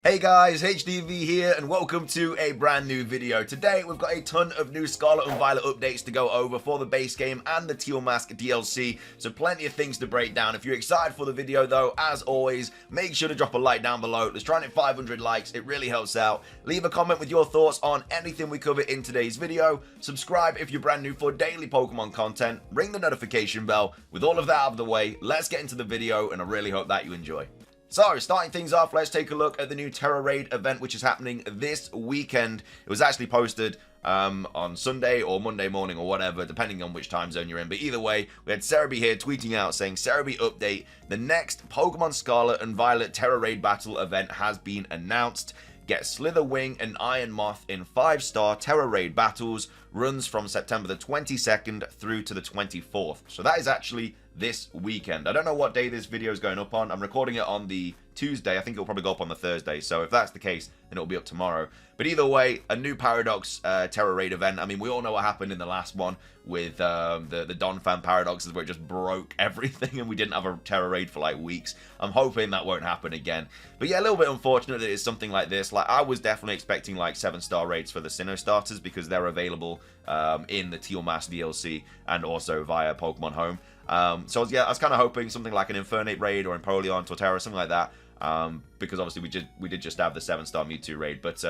Hey guys, HDvee here and welcome to a brand new video. Today we've got a ton of new Scarlet and Violet updates to go over for the base game and the Teal Mask DLC, so plenty of things to break down. If you're excited for the video though, as always, make sure to drop a like down below. Let's try and hit 500 likes, it really helps out. Leave a comment with your thoughts on anything we cover in today's video. Subscribe if you're brand new for daily Pokemon content. Ring the notification bell. With all of that out of the way, let's get into the video and I really hope that you enjoy. So, starting things off, let's take a look at the new Tera Raid event, which is happening this weekend. It was actually posted on Sunday or Monday morning or whatever, depending on which time zone you're in. But either way, we had Sinistea here tweeting out saying, Sinistea update, the next Pokemon Scarlet and Violet Tera Raid battle event has been announced. Get Slitherwing and Iron Moth in 5-star Tera Raid battles. Runs from September the 22nd through to the 24th. So that is actually this weekend. I don't know what day this video is going up on. I'm recording it on the Tuesday. I think it'll probably go up on the Thursday. So if that's the case, then it'll be up tomorrow. But either way, a new Paradox Tera Raid event. I mean, we all know what happened in the last one with the Donphan Paradoxes where it just broke everything and we didn't have a Tera Raid for like weeks. I'm hoping that won't happen again. But yeah, a little bit unfortunate that it's something like this. Like, I was definitely expecting like 7-star raids for the Sinnoh starters because they're available in the Teal Mask DLC and also via Pokemon Home. So yeah, I was kind of hoping something like an Infernape raid or Empoleon, Torterra, something like that. Because obviously we did just have the 7-star Mewtwo raid, but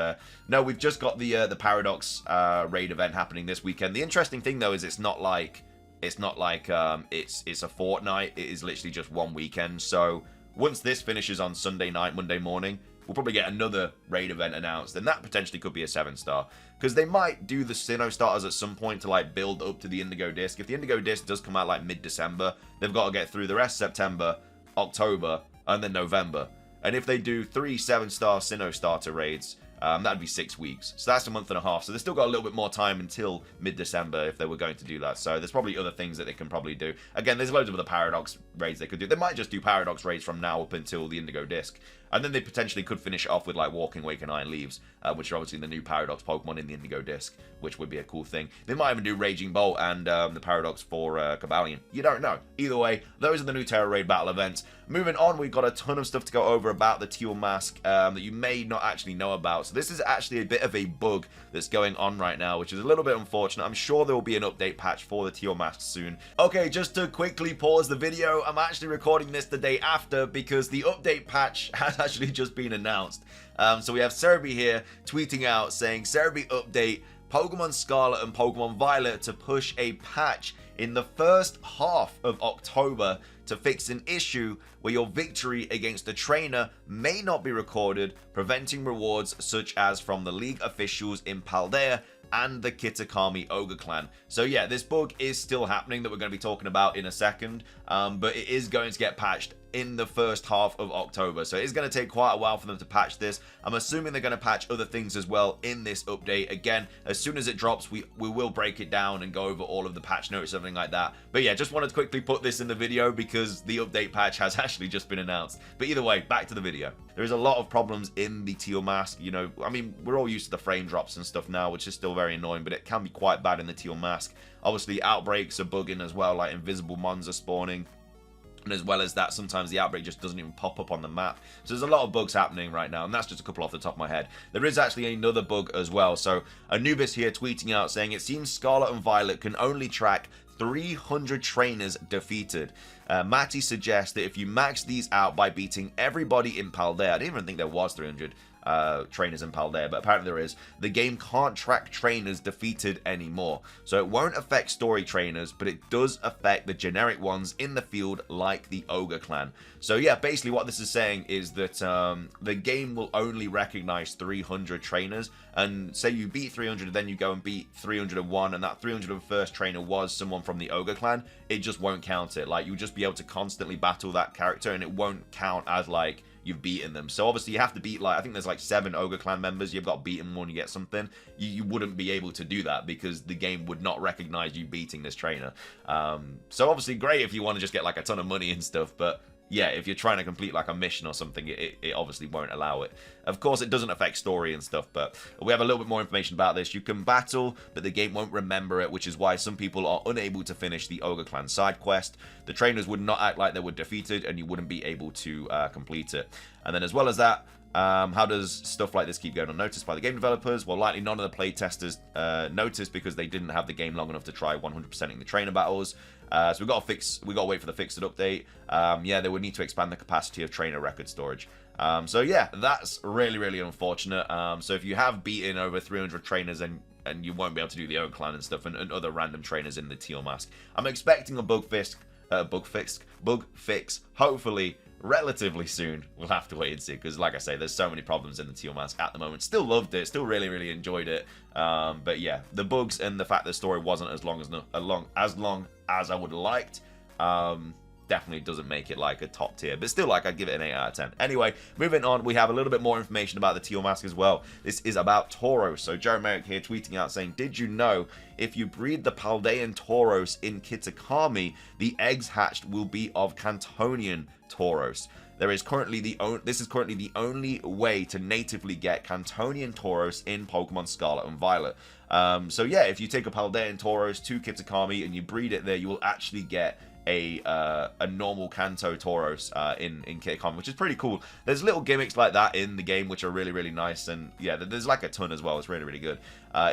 no, we've just got the Paradox raid event happening this weekend. The interesting thing though is it's not like it's a fortnight. It is literally just one weekend. So once this finishes on Sunday night, Monday morning, we'll probably get another raid event announced, and that potentially could be a 7-star. Because they might do the Sinnoh starters at some point to like build up to the Indigo Disc. If the Indigo Disc does come out like mid-December, they've got to get through the rest of September, October, and then November. And if they do 3 7-star Sinnoh starter raids, that'd be 6 weeks. So that's a month and a half. So they've still got a little bit more time until mid-December if they were going to do that. So there's probably other things that they can probably do. Again, there's loads of other Paradox raids they could do. They might just do Paradox raids from now up until the Indigo Disc. And then they potentially could finish it off with like Walking Wake and Iron Leaves, which are obviously the new Paradox Pokemon in the Indigo Disc, which would be a cool thing. They might even do Raging Bolt and the Paradox for Cobalion. You don't know. Either way, those are the new Tera Raid battle events. Moving on, we've got a ton of stuff to go over about the Teal Mask that you may not actually know about. So this is actually a bit of a bug that's going on right now, which is a little bit unfortunate. I'm sure there will be an update patch for the Teal Mask soon. Okay, just to quickly pause the video, I'm actually recording this the day after because the update patch has actually just been announced. So we have Sinistea here tweeting out saying, Sinistea update, Pokemon Scarlet and Pokemon Violet to push a patch in the first half of October to fix an issue where your victory against the trainer may not be recorded, preventing rewards such as from the league officials in Paldea and the Kitakami Ogre Clan. So yeah, this bug is still happening that we're going to be talking about in a second, but it is going to get patched in the first half of October. So it's going to take quite a while for them to patch this. I'm assuming they're going to patch other things as well in this update. Again, as soon as it drops, we will break it down and go over all of the patch notes, something like that. But yeah, just wanted to quickly put this in the video because the update patch has actually just been announced. But either way, back to the video. There is a lot of problems in the Teal Mask. You know, I mean, we're all used to the frame drops and stuff now, which is still very annoying, but it can be quite bad in the Teal Mask. Obviously, outbreaks are bugging as well, like invisible mons are spawning. And as well as that, sometimes the outbreak just doesn't even pop up on the map. So there's a lot of bugs happening right now, and that's just a couple off the top of my head. There is actually another bug as well. So Anubis here tweeting out saying, it seems Scarlet and Violet can only track 300 trainers defeated. Matty suggests that if you max these out by beating everybody in Paldea, I didn't even think there was 300 trainers in Paldea, but apparently there is, the game can't track trainers defeated anymore. So it won't affect story trainers, but it does affect the generic ones in the field like the Ogre Clan. So yeah, basically what this is saying is that the game will only recognize 300 trainers, and say you beat 300, then you go and beat 301, and that 301st trainer was someone from the Ogre Clan, it just won't count it. Like, you'll just be able to constantly battle that character, and it won't count as like you've beaten them. So obviously you have to beat, like, I think there's like 7 Ogre Clan members. You've got to beat them when you get something. You wouldn't be able to do that because the game would not recognize you beating this trainer. So obviously great if you want to just get like a ton of money and stuff, but yeah, if you're trying to complete like a mission or something, it obviously won't allow it. Of course, it doesn't affect story and stuff, but we have a little bit more information about this. You can battle, but the game won't remember it, which is why some people are unable to finish the Ogre Clan side quest. The trainers would not act like they were defeated, and you wouldn't be able to complete it. And then as well as that, How does stuff like this keep going unnoticed by the game developers? Well, likely none of the playtesters noticed because they didn't have the game long enough to try 100%ing the trainer battles. So we got to wait for the fixed update. Yeah, they would need to expand the capacity of trainer record storage. So yeah, that's really unfortunate. So if you have beaten over 300 trainers and you won't be able to do the own clan and stuff and other random trainers in the Teal Mask, I'm expecting a bug fix, hopefully relatively soon. We'll have to wait and see, because like I say, there's so many problems in the Teal Mask at the moment. Still loved it, still really enjoyed it, but yeah, the bugs and the fact that the story wasn't as long as I would have liked, definitely doesn't make it like a top tier, but still, like, I'd give it an 8 out of 10. Anyway, moving on, we have a little bit more information about the Teal Mask as well. This is about Tauros. So Joe Merrick here tweeting out saying, did you know if you breed the Paldean Tauros in Kitakami, the eggs hatched will be of Cantonian Tauros? This is currently the only way to natively get Cantonian Tauros in Pokemon Scarlet and Violet. So yeah, if you take a Paldean Tauros to Kitakami and you breed it there, you will actually get a normal Kanto Tauros in Kitakami, which is pretty cool. There's little gimmicks like that in the game which are really nice, and yeah, there's like a ton as well. It's really good.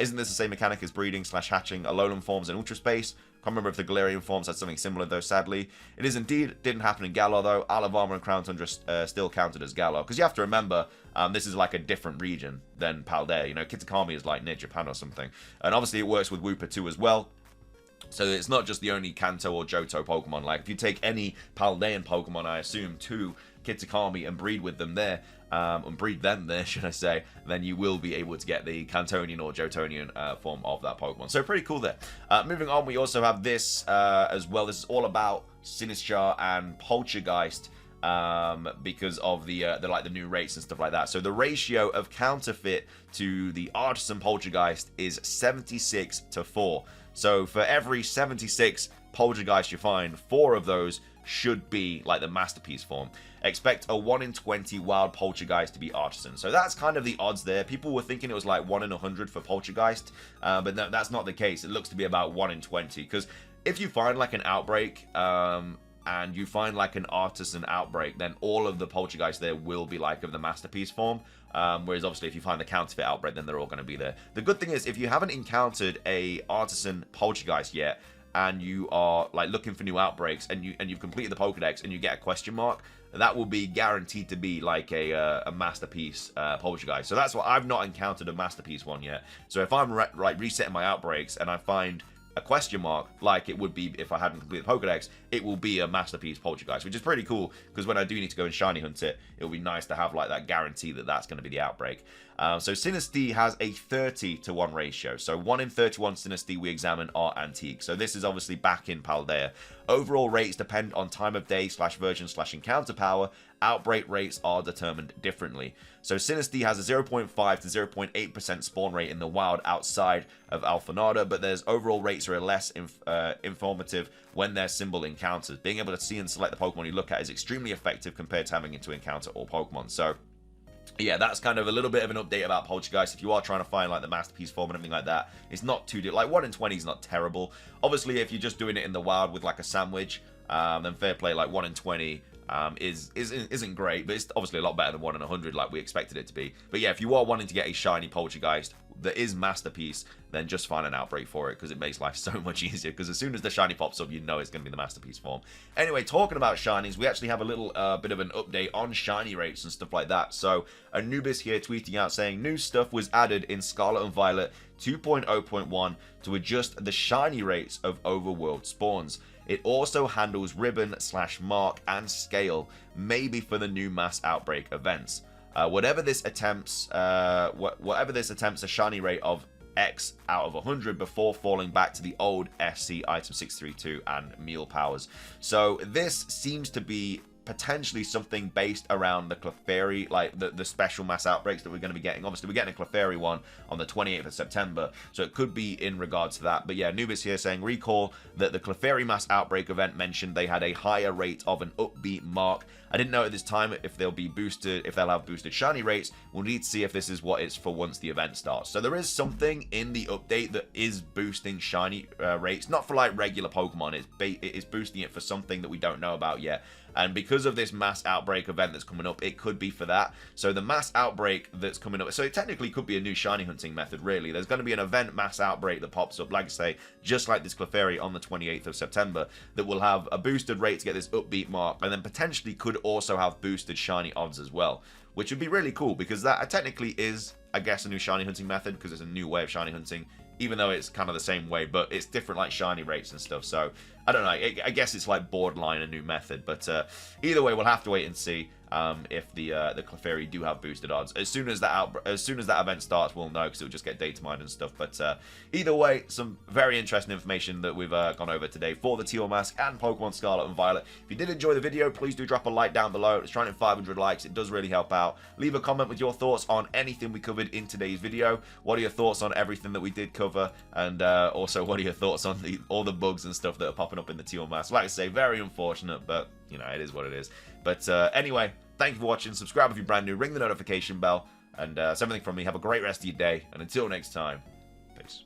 Isn't this the same mechanic as breeding / hatching Alolan forms in Ultra Space? Can't remember if the Galarian forms had something similar though, sadly. It is indeed. Didn't happen in Galar though. Alabama and Crown Tundra still counted as Galar, because you have to remember, this is like a different region than Paldea. You know, Kitakami is like near Japan or something, and obviously it works with Wooper too as well. So it's not just the only Kanto or Johto Pokemon. Like, if you take any Paldean Pokemon, I assume, to Kitakami and breed with them there, should I say, then you will be able to get the Cantonian or Jotonian form of that Pokemon. So pretty cool there. Moving on, we also have this as well. This is all about Sinistea and Poltchageist, because of the new rates and stuff like that. So the ratio of counterfeit to the Artisan Poltchageist is 76:4. So for every 76 Poltchageist you find, 4 of those should be like the Masterpiece form. Expect a 1 in 20 wild Poltchageist to be Artisan. So that's kind of the odds there. People were thinking it was like 1 in 100 for Poltchageist, but no, that's not the case. It looks to be about 1 in 20, because if you find like an outbreak, and you find like an Artisan outbreak, then all of the Poltchageist there will be like of the Masterpiece form. Whereas obviously if you find the counterfeit outbreak, then they're all going to be there. The good thing is, if you haven't encountered a Artisan Poltchageist yet, and you are like looking for new outbreaks, and you've completed the Pokedex and you get a question mark, that will be guaranteed to be like a Masterpiece Poltchageist. So that's what I've not encountered a Masterpiece one yet. So if I'm resetting my outbreaks and I find a question mark, like it would be if I hadn't completed Pokedex, it will be a Masterpiece Poltchageist, which is pretty cool, because when I do need to go and shiny hunt it, it'll be nice to have like that guarantee that that's going to be the outbreak. So Sinistea has a 30:1 ratio. So 1 in 31 Sinistea we examine are antique. So this is obviously back in Paldea. Overall rates depend on time of day / version / encounter power. Outbreak rates are determined differently. So Sinistea has a 0.5 to 0.8% spawn rate in the wild outside of Alphanada, but there's overall rates are less informative when they're symbol encounters. Being able to see and select the Pokemon you look at is extremely effective compared to having to encounter all Pokemon. So yeah, that's kind of a little bit of an update about Poltchageist. If you are trying to find like the Masterpiece form and everything like that, it's not too like 1 in 20 is not terrible. Obviously, if you're just doing it in the wild with like a sandwich, then fair play. Like 1 in 20 isn't great, but it's obviously a lot better than 1 in 100 like we expected it to be. But yeah, if you are wanting to get a shiny Poltchageist that is Masterpiece, then just find an outbreak for it, because it makes life so much easier, because as soon as the shiny pops up, you know it's going to be the Masterpiece form. Anyway, talking about shinies, we actually have a little bit of an update on shiny rates and stuff like that. So Anubis here tweeting out saying new stuff was added in Scarlet and Violet 2.0.1 to adjust the shiny rates of overworld spawns. It also handles ribbon / mark and scale, maybe for the new mass outbreak events. Whatever this attempts a shiny rate of X out of 100 before falling back to the old SC item 632 and meal powers. So this seems to be potentially something based around the Clefairy, like the special mass outbreaks that we're going to be getting. Obviously, we're getting a Clefairy one on the 28th of September, so it could be in regards to that. But yeah, Nubis here saying, recall that the Clefairy mass outbreak event mentioned they had a higher rate of an upbeat mark. I didn't know at this time if they'll have boosted shiny rates. We'll need to see if this is what it's for once the event starts. So there is something in the update that is boosting shiny rates, not for like regular Pokemon. It's boosting it for something that we don't know about yet. And because of this mass outbreak event that's coming up, it could be for that. So the mass outbreak that's coming up, so it technically could be a new shiny hunting method, really. There's going to be an event mass outbreak that pops up, like I say, just like this Clefairy on the 28th of September, that will have a boosted rate to get this upbeat mark, and then potentially could also have boosted shiny odds as well, which would be really cool, because that technically is, I guess, a new shiny hunting method, because it's a new way of shiny hunting, even though it's kind of the same way, but it's different, like shiny rates and stuff. So I don't know, I guess it's like borderline a new method, but either way, we'll have to wait and see if the Clefairy do have boosted odds. As soon as that event starts, we'll know, because it'll just get data mined and stuff. But either way, some very interesting information that we've gone over today for the Teal Mask and Pokemon Scarlet and Violet. If you did enjoy the video, please do drop a like down below. It's trying to hit 500 likes. It does really help out. Leave a comment with your thoughts on anything we covered in today's video. What are your thoughts on everything that we did cover? And also, what are your thoughts on all the bugs and stuff that are popping up in the Teal Mask? Like I say, very unfortunate, but you know, it is what it is. But anyway, thank you for watching. Subscribe if you're brand new. Ring the notification bell. And that's everything from me. Have a great rest of your day. And until next time, peace.